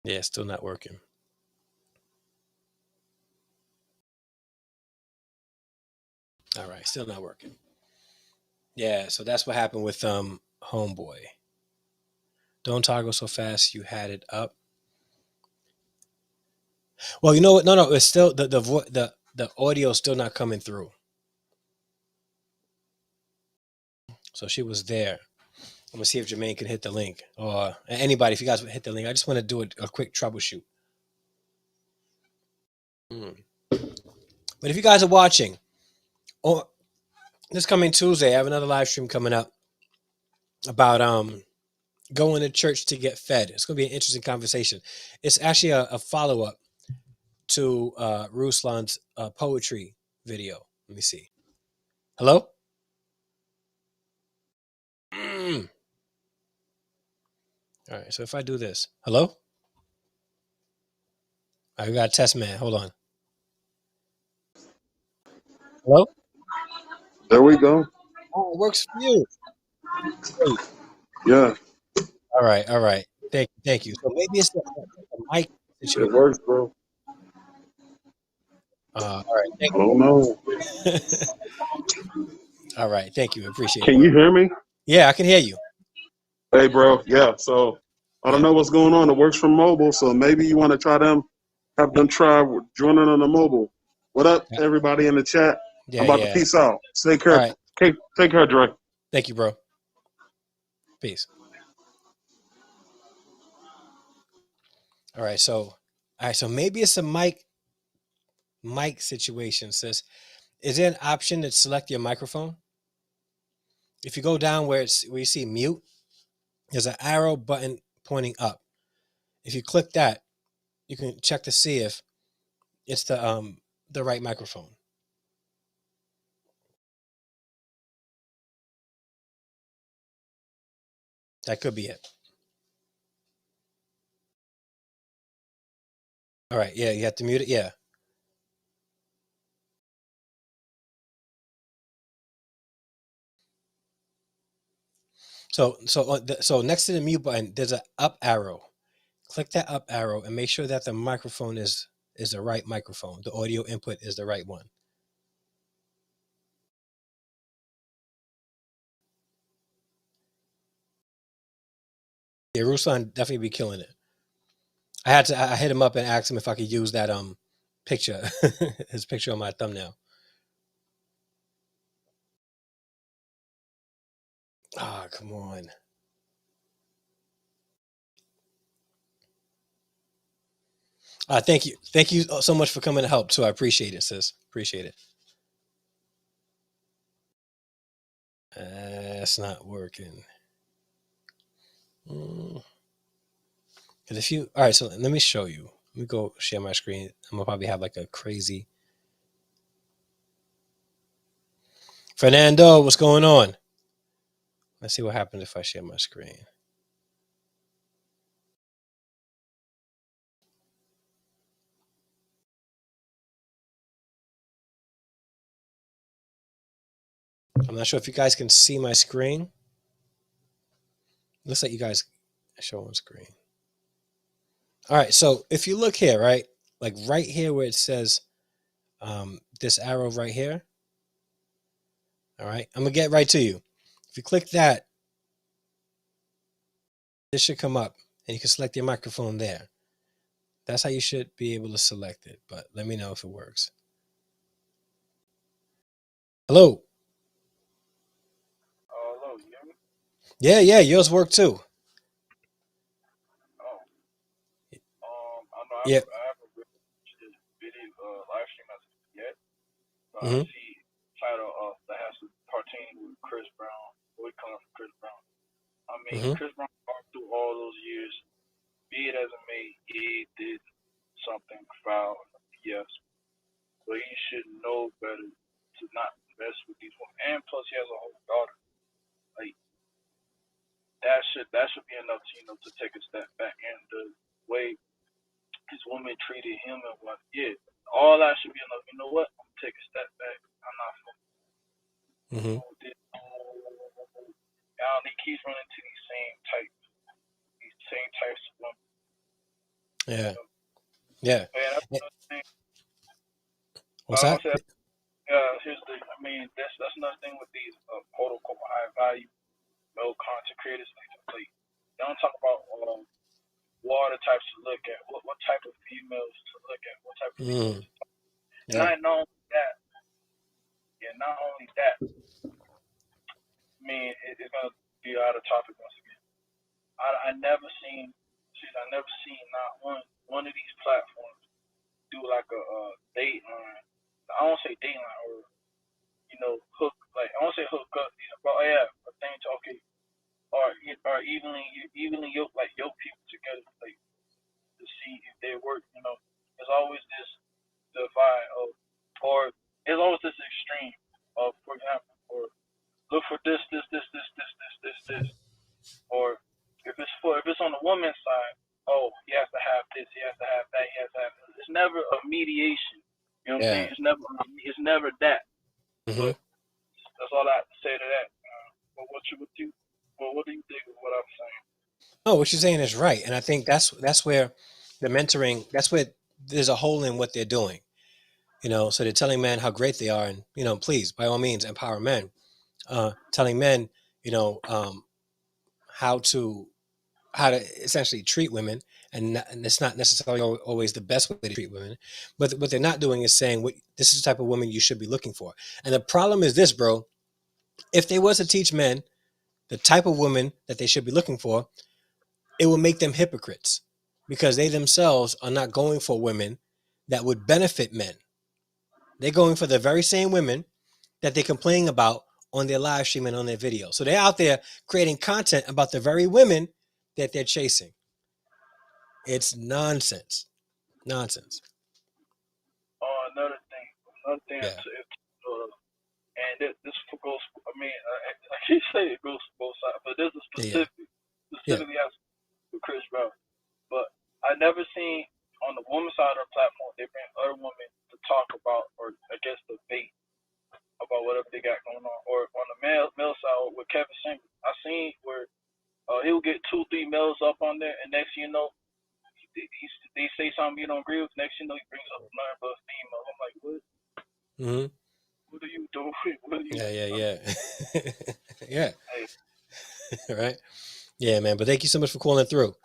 S1: Yeah, still not working. All right, still not working. Yeah, so that's what happened with Homeboy. Don't toggle so fast. You had it up. Well, you know what? No, it's still the audio is still not coming through. So she was there. I'm gonna see if Jermaine can hit the link, or anybody. If you guys would hit the link, I just want to do a quick troubleshoot. But if you guys are watching, or this coming Tuesday, I have another live stream coming up about going to church to get fed. It's gonna be an interesting conversation. It's actually a follow up to Ruslan's poetry video. Let me see. Hello? All right, so if I do this, hello? I got a test man. Hold on. Hello?
S2: There we go.
S1: Oh, it works for you. Great.
S2: Yeah.
S1: All right. Thank you. So maybe it's the mic situation.
S2: It works, bro.
S1: All right. Thank
S2: I don't know.
S1: All right. Thank you. Appreciate it.
S2: Can you hear me?
S1: Yeah, I can hear you.
S2: Hey, bro. Yeah. So I don't know what's going on. It works from mobile. So maybe you want to have them try joining on the mobile What up, everybody in the chat?
S1: Yeah,
S2: I'm about to
S1: yeah.
S2: peace out. Take
S1: All
S2: care.
S1: right.
S2: Take care, Dre.
S1: Thank you, bro. Peace. All right. So maybe it's a mic situation, sis. Is there an option to select your microphone? If you go down where you see mute, there's an arrow button pointing up. If you click that, you can check to see if it's the right microphone. That could be it. All right. Yeah, you have to mute it. Yeah. So next to the mute button, there's an up arrow. Click that up arrow and make sure that the microphone is the right microphone. The audio input is the right one. Yeah, Ruslan definitely be killing it. I hit him up and asked him if I could use that picture, his picture on my thumbnail. Ah, oh, come on. Thank you so much for coming to help too. I appreciate it, sis. Appreciate it. It's not working. Because if you, all right, so let me show you. Let me go share my screen. I'm gonna probably have like a crazy. Fernando, what's going on? Let's see what happens if I share my screen. I'm not sure if you guys can see my screen. Looks like you guys show on screen. All right, so if you look here, right, like right here where it says this arrow right here. All right, I'm gonna get right to you. If you click that, this should come up, and you can select your microphone there. That's how you should be able to select it. But let me know if it works. Hello.
S3: Hello, you hear me?
S1: Yeah, yours worked too.
S3: Oh, I know
S1: Yeah.
S3: I haven't watched this video live stream as of yet, but I
S1: Mm-hmm.
S3: see title that has to pertain with Chris Brown. What comes from Chris Brown? I mean,
S1: Mm-hmm.
S3: Chris Brown walked through all those years, be it as it may, he did something foul, yes, but he should know better to not mess with these women. And plus, he has a whole daughter. Like that should be enough to to take a step back. And the way his woman treated him and what, yeah, all that should be enough. You know what? I'm gonna take a step back. I'm not
S1: Mm-hmm.
S3: he keeps running into these same types of women.
S1: Yeah.
S3: You know?
S1: Yeah.
S3: And that's another thing.
S1: What's
S3: I
S1: that?
S3: don't say. Here's the. I mean, that's another thing with these quote unquote high value male content creators. Like, they don't talk about what other types to look at, what type of females to look at, what type of females. And
S1: Yeah.
S3: I know that. Yeah, not only that. I mean, it's gonna be out of topic once again. I never seen, I never seen not one of these platforms do like a date line. I don't say date line or hook, like I don't say hook up, but yeah, a thing to okay, or evenly yoke people together, like to see if they work. There's always this divide of, or there's always this extreme of, for example, or look for this. Or if it's on the woman's side, oh, he has to have this, he has to have that, he has to have this. It's never a mediation. You know what I'm saying?
S1: Yeah.
S3: It's never that.
S1: Mm-hmm.
S3: But that's all I have to say to that. But what do you think of what I'm saying?
S1: No, what you're saying is right, and I think that's where the mentoring. That's where there's a hole in what they're doing. So they're telling men how great they are, and please, by all means, empower men. Telling men, you know, um, how to essentially treat women, and it's not necessarily always the best way to treat women. But what they're not doing is saying, this is the type of woman you should be looking for. And the problem is this, bro. If they was to teach men the type of woman that they should be looking for, it will make them hypocrites, because they themselves are not going for women that would benefit men. They're going for the very same women that they complain about on their live stream and on their video. So they're out there creating content about the very women that they're chasing. It's nonsense. Nonsense.
S3: Another thing,
S1: Yeah.
S3: and this goes. I mean, I keep saying it goes to both sides, but there's a specifically as with Chris Brown. But I never seen on the woman's side of the platform they bring other women to talk about, or I guess debate about whatever they got going on. Or on the male side with Kevin Samuels, I seen where he'll get 2-3 males up on there, and next you know they say something you don't agree with. Next you know he brings up another but female. I'm like, what?
S1: Mm-hmm.
S3: What are you doing? What are you?
S1: Yeah. Yeah.
S3: Hey.
S1: Right. Yeah, man. But thank you so much for calling through.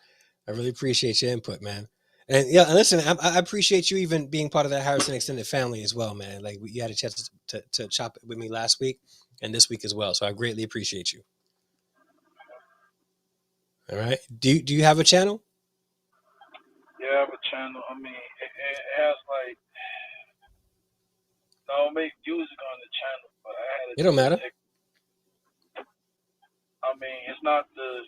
S1: I really appreciate your input, man. And yeah, and listen, I appreciate you even being part of that Harrison extended family as well, man. Like you had a chance to chop it with me last week and this week as well. So I greatly appreciate you. All right. Do you have a channel?
S3: Yeah, I have a channel. I mean, it has like I don't make music on the channel, but I had
S1: It don't matter.
S3: I mean, it's not the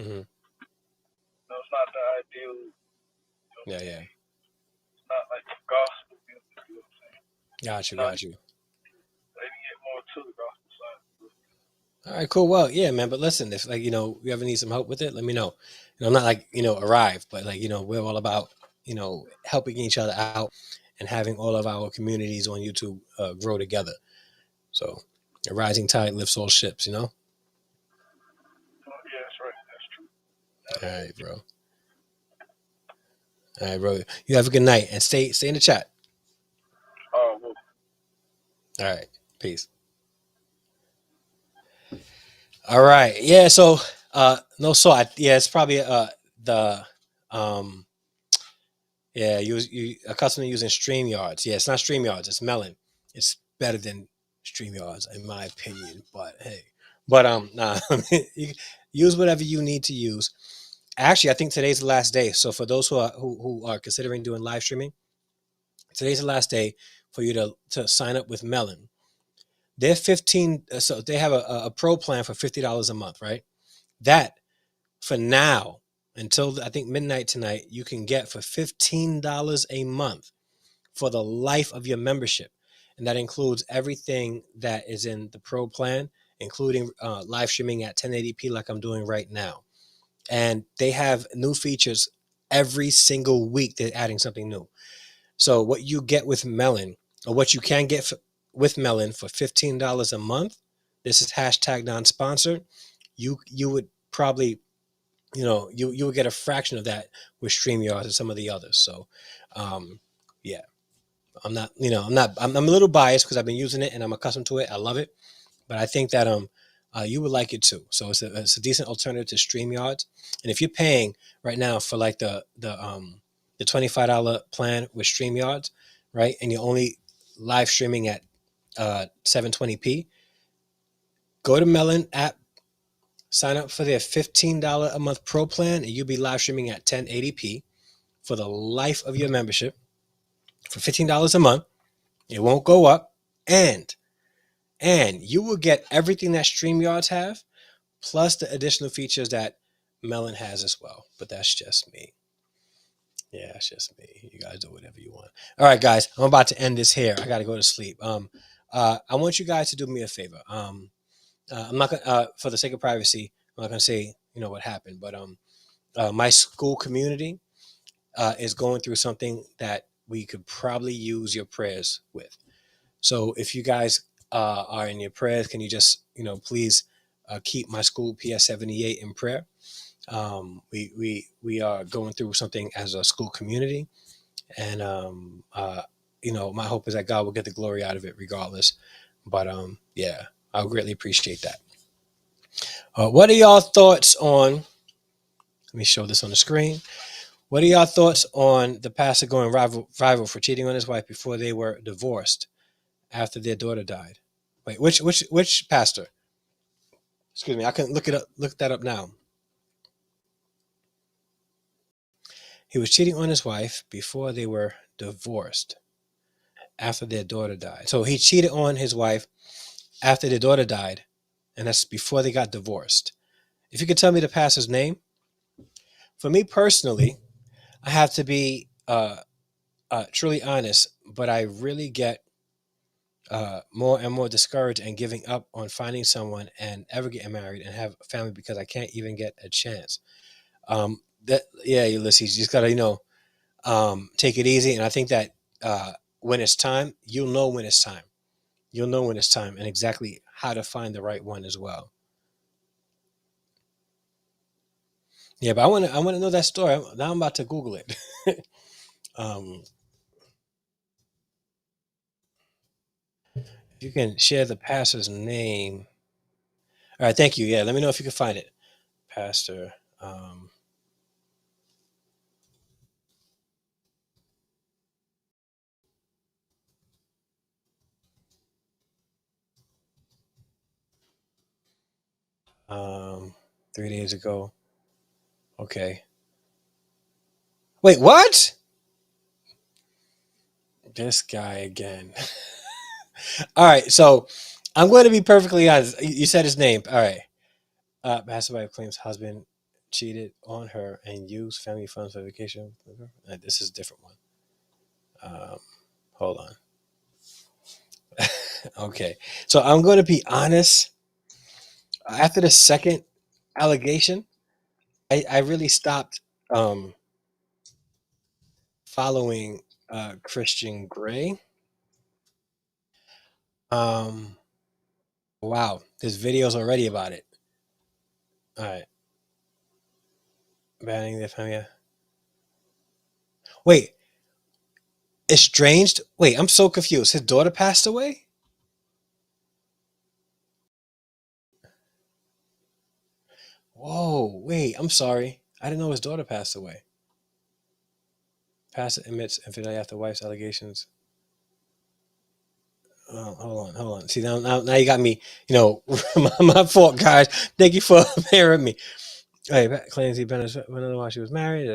S1: Mm-hmm.
S3: no, it's not the ideal.
S1: Yeah.
S3: It's not like the gospel music. You know what I'm saying?
S1: Got you.
S3: They can get more to the gospel side.
S1: All right, cool. Well, yeah, man. But listen, if like you ever need some help with it, let me know. I'm not like arrive, but like we're all about helping each other out and having all of our communities on YouTube grow together. So a rising tide lifts all ships.
S3: Yeah, that's right. That's true.
S1: All right, bro. All right, bro. You have a good night and stay in the chat.
S3: Well.
S1: All right. Peace. All right. Yeah. So, no salt. Yeah, it's probably the yeah. You accustomed to using StreamYards. Yeah, it's not StreamYards. It's Melon. It's better than StreamYards in my opinion. But hey, nah. You use whatever you need to use. Actually, I think today's the last day. So for those who are considering doing live streaming, today's the last day for you to sign up with Melon. They're 15. So they have a pro plan for $50 a month, right? That for now until I think midnight tonight, you can get for $15 a month for the life of your membership, and that includes everything that is in the pro plan, including live streaming at 1080p, like I'm doing right now. And they have new features every single week. They're adding something new. So what you get with Melon, or what you can get with Melon for $15 a month, this is hashtag non-sponsored. You would probably, you would get a fraction of that with StreamYard and some of the others. So, yeah, I'm a little biased because I've been using it and I'm accustomed to it. I love it, but I think that you would like it too. So it's a decent alternative to StreamYard. And if you're paying right now for like the $25 plan with StreamYard, right, and you're only live streaming at 720p, go to Melon app, sign up for their $15 a month pro plan, and you'll be live streaming at 1080p for the life of your membership for $15 a month. It won't go up, and you will get everything that StreamYards have, plus the additional features that Melon has as well. But that's just me. Yeah, it's just me. You guys do whatever you want. All right, guys, I'm about to end this here. I got to go to sleep. I want you guys to do me a favor. I'm not gonna, for the sake of privacy, I'm not gonna say what happened, but my school community is going through something that we could probably use your prayers with. So if you guys are in your prayers, can you just please keep my school PS78 in prayer? We are going through something as a school community, and my hope is that God will get the glory out of it regardless. But yeah, I would greatly appreciate that. What are y'all thoughts on Let me show this on the screen. What are y'all thoughts on the pastor going rival for cheating on his wife before they were divorced after their daughter died? Wait, which pastor? Excuse me, I can look that up now. He was cheating on his wife before they were divorced after their daughter died. So he cheated on his wife after their daughter died, and that's before they got divorced. If you could tell me the pastor's name. For me personally, I have to be truly honest, but I really get more and more discouraged and giving up on finding someone and ever getting married and have a family because I can't even get a chance. That yeah, Ulysses, you just gotta take it easy, and I think that when it's time, you'll know when it's time. You'll know when it's time and exactly how to find the right one as well. Yeah, but I want to know that story. Now I'm about to Google it. um, if you can share the pastor's name. All right, thank you. Yeah, let me know if you can find it, Pastor. Um, 3 days ago. Okay. Wait, what? This guy again. All right, so I'm going to be perfectly honest. You said his name. All right. Pastor wife claims husband cheated on her and used family funds for vacation. This is a different one. Hold on. Okay. So I'm going to be honest. After the second allegation, I really stopped following Christian Gray. Um, wow, there's videos already about it. All right, banning the family. Wait, estranged? Wait, I'm so confused. His daughter passed away? Whoa, wait, I'm sorry. I didn't know his daughter passed away. Pastor admits infidelity after wife's allegations. Oh, hold on. See, now you got me, my fault, guys. Thank you for bearing me. All right, claims he been while she was married.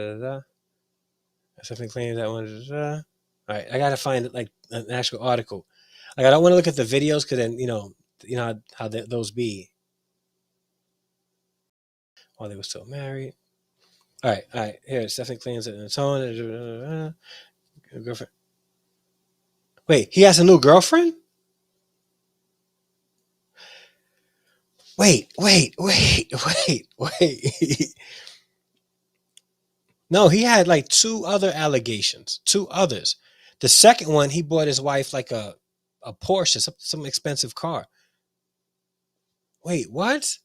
S1: Something claims that one. All right, I gotta find like an actual article. Like I don't want to look at the videos because then how those be while they were still married. All right. Here, Stephanie claims that in tone. Girlfriend. Wait, he has a new girlfriend? Wait. No, he had like two other allegations. Two others. The second one, he bought his wife like a Porsche, some expensive car. Wait, what?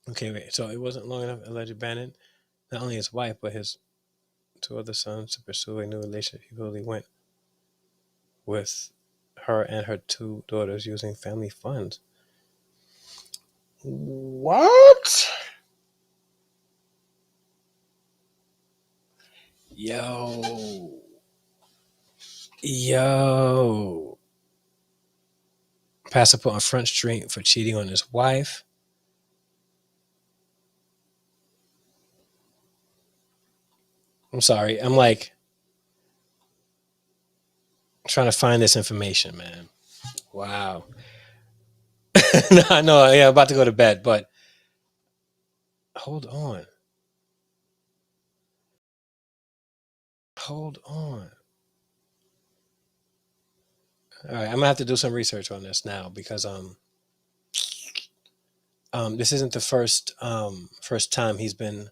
S1: Okay, wait. So it wasn't long enough alleged abandoned not only his wife but his two other sons to pursue a new relationship. He really went with her and her two daughters using family funds. What? Yo. Yo. Pastor put on Front Street for cheating on his wife. I'm sorry. I'm like trying to find this information, man. Wow. No, yeah, I'm about to go to bed, but hold on. Hold on. All right, I'm gonna have to do some research on this now because this isn't the first time he's been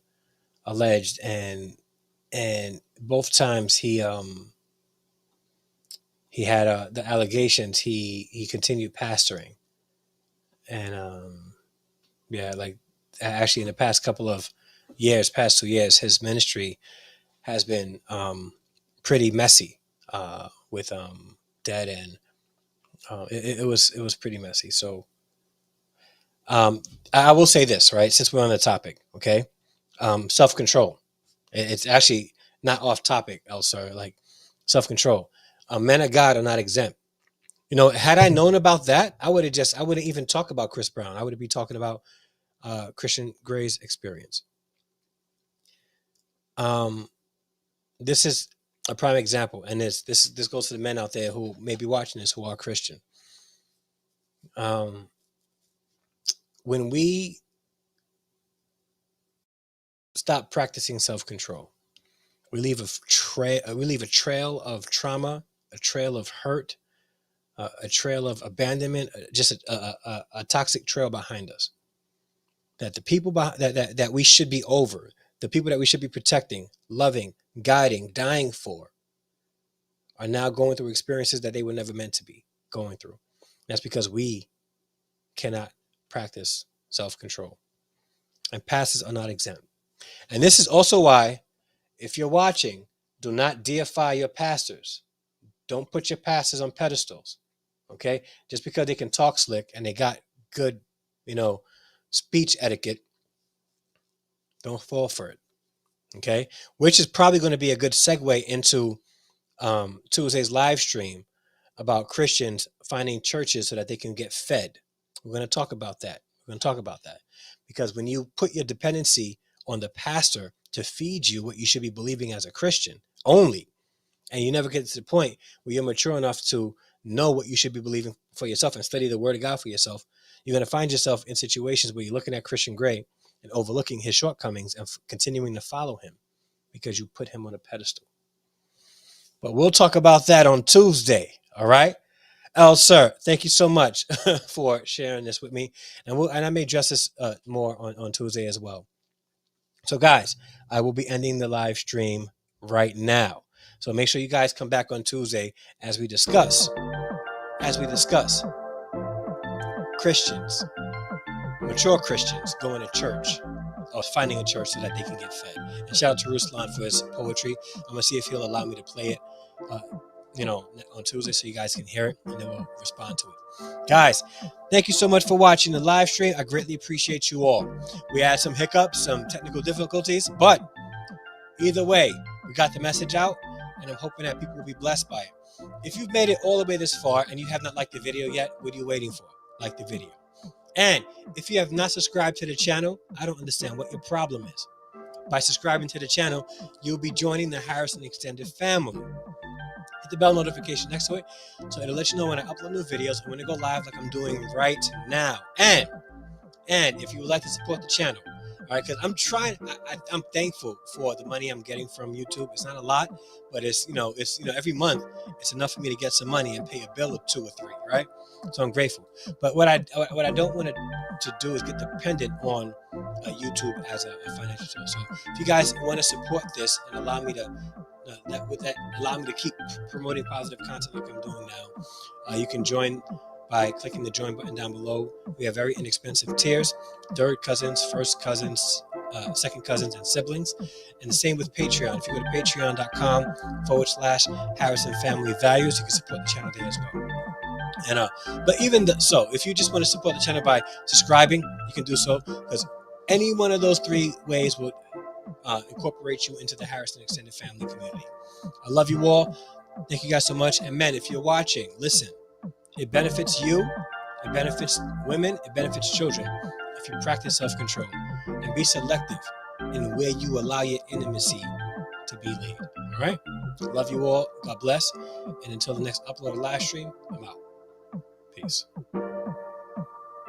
S1: alleged, and both times he had the allegations he continued pastoring, and yeah, like actually in the past couple of years, past 2 years, his ministry has been pretty messy with dead end. It was pretty messy. So I will say this, right? Since we're on the topic, okay, self control. It's actually not off topic, Elsa. Like self control. Men of God are not exempt. You know, had I known about that, I wouldn't even talk about Chris Brown. I would be talking about Christian Gray's experience. This is a prime example, and this goes to the men out there who may be watching this who are Christian. When we stop practicing self-control, we leave a trail of trauma, a trail of hurt, a trail of abandonment, just a toxic trail behind us. That the people that we should be over, the people that we should be protecting, loving, guiding, dying for, are now going through experiences that they were never meant to be going through. That's because we cannot practice self-control. And pastors are not exempt. And this is also why, if you're watching, do not deify your pastors. Don't put your pastors on pedestals. Okay? Just because they can talk slick and they got good, speech etiquette, don't fall for it. Okay? Which is probably going to be a good segue into Tuesday's live stream about Christians finding churches so that they can get fed. We're going to talk about that. Because when you put your dependency on the pastor to feed you what you should be believing as a Christian only, and you never get to the point where you're mature enough to know what you should be believing for yourself and study the word of God for yourself, you're going to find yourself in situations where you're looking at Christian Gray and overlooking his shortcomings and continuing to follow him because you put him on a pedestal. But we'll talk about that on Tuesday. All right. Sir, thank you so much for sharing this with me. And I may address this more on Tuesday as well. So guys, I will be ending the live stream right now. So make sure you guys come back on Tuesday as we discuss Christians, mature Christians going to church or finding a church so that they can get fed. And shout out to Ruslan for his poetry. I'm going to see if he'll allow me to play it on Tuesday so you guys can hear it, and then we'll respond to it. Guys, thank you so much for watching the live stream. I greatly appreciate you all. We had some hiccups, some technical difficulties, but either way, we got the message out, and I'm hoping that people will be blessed by it. If you've made it all the way this far and you have not liked the video yet, what are you waiting for? Like the video. And if you have not subscribed to the channel, I don't understand what your problem is. By subscribing to the channel, you'll be joining the Harrison Extended family. Hit the bell notification next to it so it'll let you know when I upload new videos and when they go live like I'm doing right now. And if you would like to support the channel, all right, because I'm trying, I'm thankful for the money I'm getting from YouTube. It's not a lot, but it's every month it's enough for me to get some money and pay a bill of 2 or 3, right? So I'm grateful. But what I don't want to do is get dependent on YouTube as a financial source. So if you guys want to support this and allow me to allow me to keep promoting positive content like I'm doing now, you can join by clicking the join button down below. We have very inexpensive tiers: third cousins, first cousins, second cousins, and siblings. And the same with Patreon. If you go to patreon.com/Harrison Family Values, you can support the channel there as well. And but even so, if you just want to support the channel by subscribing, you can do so, because any one of those 3 ways will incorporate you into the Harrison Extended Family community. I love you all. Thank you guys so much. And men, if you're watching, listen. It benefits you, it benefits women, it benefits children if you practice self-control and be selective in where you allow your intimacy to be laid. All right? Love you all. God bless. And until the next upload or live stream, I'm out.